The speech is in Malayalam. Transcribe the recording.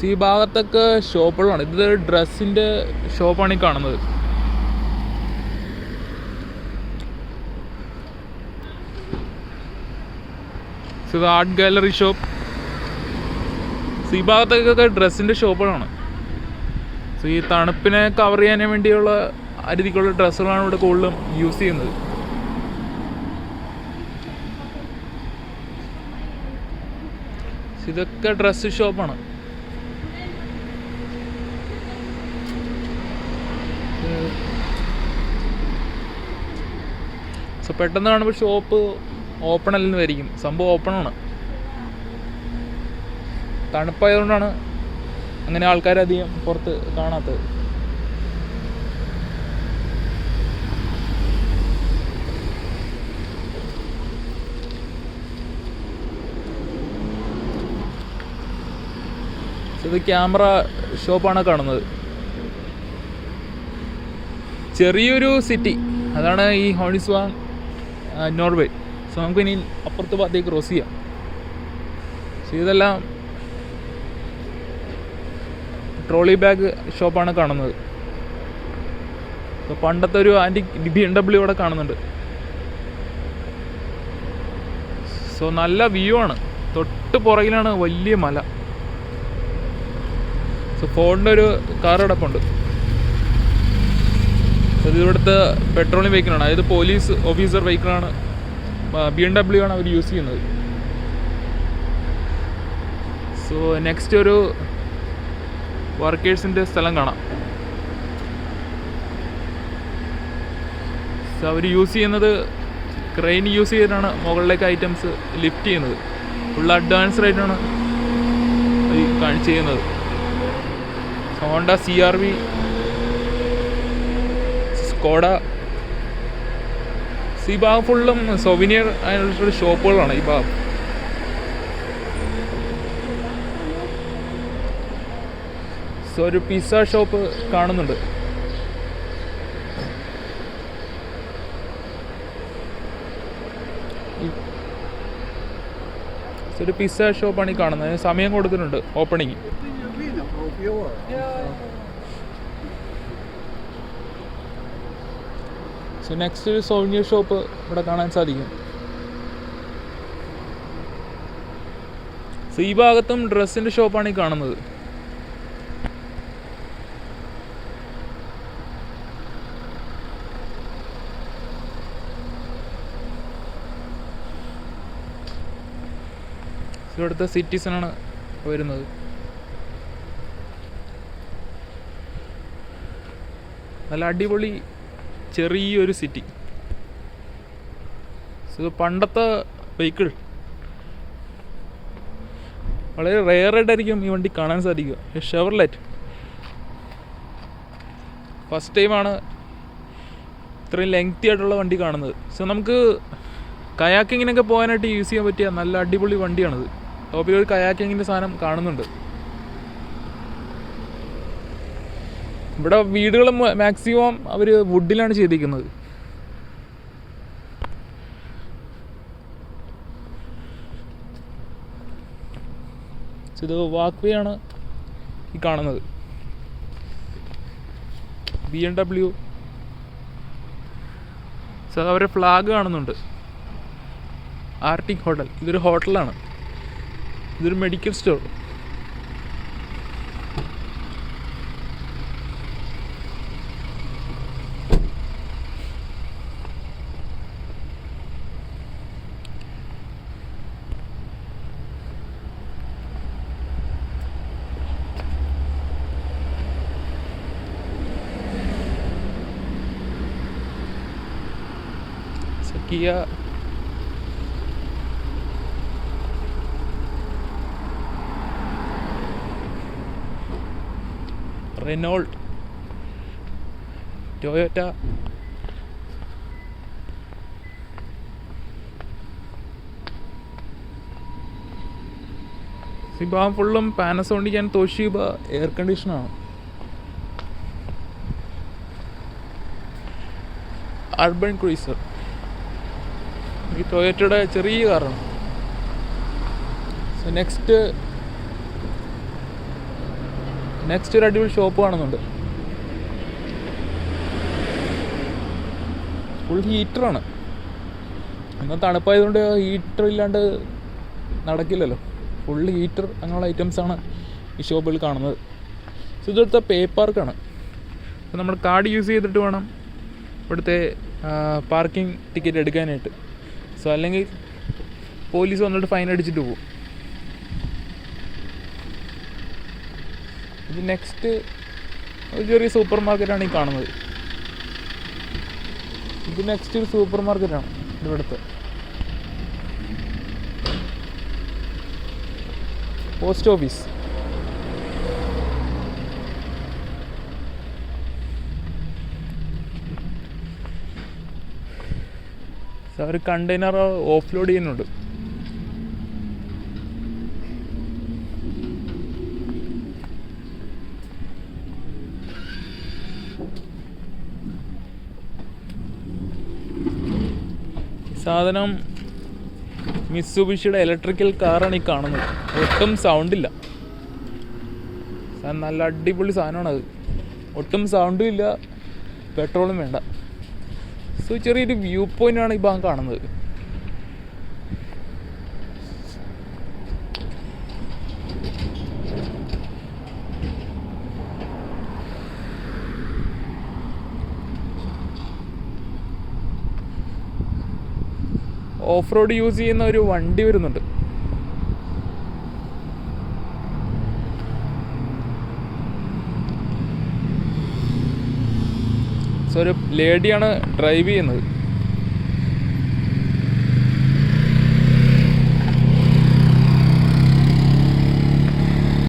ഈ ഭാഗത്തൊക്കെ ഷോപ്പുകളാണ്. ഇത് ഡ്രസ്സിൻ്റെ ഷോപ്പാണ് ഈ കാണുന്നത്. ഇത് ആർട്ട് ഗാലറി ഷോപ്പ്. ഈ ഭാഗത്തൊക്കെ ഡ്രസ്സിൻ്റെ ഷോപ്പുകളാണ്. ഈ തണുപ്പിനെ കവർ ചെയ്യാൻ വേണ്ടിയുള്ള രീതിക്കുള്ള ഡ്രസ്സുകളാണ് ഇവിടെ കൂടുതലും യൂസ് ചെയ്യുന്നത്. ഇതൊക്കെ ഡ്രസ്സ് ഷോപ്പാണ്. പെട്ടെന്ന് കാണുമ്പോൾ ഷോപ്പ് ഓപ്പൺ അല്ലെന്ന് വരിക്കും. സംഭവം ഓപ്പണാണ്. തണുപ്പായതുകൊണ്ടാണ് അങ്ങനെ ആൾക്കാരധികം പുറത്ത് കാണാത്തത്. ഇത് ക്യാമറ ഷോപ്പാണ് കാണുന്നത്. ചെറിയൊരു സിറ്റി, അതാണ് ഈ ഹോണിസ്വാങ്, നോർവേ. സോ നമുക്ക് ഇനി അപ്പുറത്ത് ഭാഗത്തേക്ക് ക്രോസ് ചെയ്യാം. ഇതെല്ലാം ട്രോളി ബാഗ് ഷോപ്പാണ് കാണുന്നത്. പണ്ടത്തെ ഒരു ആൻറ്റിക് BMW ഇവിടെ കാണുന്നുണ്ട്. സോ നല്ല വ്യൂ ആണ്. തൊട്ട് പുറകിലാണ് വലിയ മല. സോ ഫോണിൻ്റെ ഒരു കാർ കിടപ്പുണ്ട്. ഇത് ഇവിടുത്തെ പെട്രോളിയം വെഹിക്കിളാണ്, അതായത് പോലീസ് ഓഫീസർ വെഹിക്കിളാണ്. BMW ആണ് അവർ യൂസ് ചെയ്യുന്നത്. സോ നെക്സ്റ്റ് ഒരു വർക്കേഴ്സിൻ്റെ സ്ഥലം കാണാം. സോ അവർ യൂസ് ചെയ്യുന്നത് ക്രെയിൻ യൂസ് ചെയ്തിട്ടാണ് മുകളിലേക്ക് ഐറ്റംസ് ലിഫ്റ്റ് ചെയ്യുന്നത്. ഫുൾ അഡ്വാൻസ്ഡ് ആയിട്ടാണ് ചെയ്യുന്നത്. Honda CR-V, Skoda. ഈ ഭാഗം ഫുള്ളും സൊവിനിയർ ആയിട്ടുള്ള ഷോപ്പുകളാണ് ഈ ഭാഗം. സോ ഒരു പിസ്സ ഷോപ്പ് കാണുന്നുണ്ട്. ഒരു പിസ്സ ഷോപ്പാണ് ഈ കാണുന്നത്. സമയം കൊടുത്തിട്ടുണ്ട് ഓപ്പണിങ്. സോ നെക്സ്റ്റ് ഒരു സോവിനിയർ ഷോപ്പ് ഇവിടെ കാണാൻ സാധിക്കും. സോ ഈ ഭാഗത്തും ഡ്രസ്സിൻ്റെ ഷോപ്പാണ് ഈ കാണുന്നത്. ഇവിടുത്തെ സിറ്റിസണാണ് വരുന്നത്. നല്ല അടിപൊളി ചെറിയൊരു സിറ്റി. ഇത് പണ്ടത്തെ വെഹിക്കിൾ. വളരെ റെയറായിട്ടായിരിക്കും ഈ വണ്ടി കാണാൻ സാധിക്കുക. ഷെവർലെറ്റ്. ഫസ്റ്റ് ടൈമാണ് ഇത്രയും ലെങ്തി ആയിട്ടുള്ള വണ്ടി കാണുന്നത്. സോ നമുക്ക് കയാക്കിങ്ങിനൊക്കെ പോകാനായിട്ട് യൂസ് ചെയ്യാൻ പറ്റിയ നല്ല അടിപൊളി വണ്ടിയാണിത്. ടോപ്പിലൊരു കയാക്കിങ്ങിൻ്റെ സാധനം കാണുന്നുണ്ട്. ഇവിടെ വീടുകൾ മാക്സിമം അവർ വുഡിലാണ് ചെയ്തിരിക്കുന്നത്. ഇത് വാക്ക് വേ ആണ് ഈ കാണുന്നത്. BMW. സോ അവരുടെ ഫ്ലാഗ് കാണുന്നുണ്ട്. Arctic hotel. ഇതൊരു ഹോട്ടലാണ്. ഇതൊരു medical store. Kia. Renault, Toyota. ഇപ്പം ഫുള്ളും പാനസോണിക് ആൻഡ് തോഷിബ എയർ കണ്ടീഷനാണ്. Urban cruiser. ഈ ടൊയോറ്റയുടെ ചെറിയ കാറാണ്. സോ നെക്സ്റ്റ് നെക്സ്റ്റ് ഒരു അടിപൊളി ഷോപ്പ് കാണുന്നുണ്ട്. ഫുൾ ഹീറ്ററാണ്. എന്നാൽ തണുപ്പായതുകൊണ്ട് ഹീറ്റർ ഇല്ലാണ്ട് നടക്കില്ലല്ലോ. ഫുൾ ഹീറ്റർ അങ്ങനെയുള്ള ഐറ്റംസാണ് ഈ ഷോപ്പിൽ കാണുന്നത്. സോ ഇവിടുത്തെ പേ പാർക്കാണ്. അപ്പോൾ നമ്മൾ കാർഡ് യൂസ് ചെയ്തിട്ട് വേണം ഇവിടുത്തെ പാർക്കിംഗ് ടിക്കറ്റ് എടുക്കാനായിട്ട്. സോ അല്ലെങ്കിൽ പോലീസ് വന്നിട്ട് ഫൈൻ അടിച്ചിട്ട് പോകും. ഇത് നെക്സ്റ്റ് ഒരു ചെറിയ സൂപ്പർ മാർക്കറ്റാണ് ഈ കാണുന്നത്. ഇത് നെക്സ്റ്റ് ഒരു സൂപ്പർ മാർക്കറ്റാണ് ഇവിടുത്തെ. Post office. ഒരു കണ്ടെയ്നർ ഓഫ് ലോഡ് ചെയ്യുന്നുണ്ട്. സാധനം മിത്സുബിഷിയുടെ ഇലക്ട്രിക്കൽ കാറാണ് ഈ കാണുന്നത്. ഒട്ടും സൗണ്ടില്ല. നല്ല അടിപൊളി സാധനമാണത്. ഒട്ടും സൗണ്ടും ഇല്ല, പെട്രോളും വേണ്ട. സോ ചെറിയൊരു വ്യൂ പോയിൻ്റാണ് ഈ ഭാഗം കാണുന്നത്. ഓഫ് റോഡ് യൂസ് ചെയ്യുന്ന ഒരു വണ്ടി വരുന്നുണ്ട്. സോ ഒരു ലേഡിയാണ് ഡ്രൈവ് ചെയ്യുന്നത്.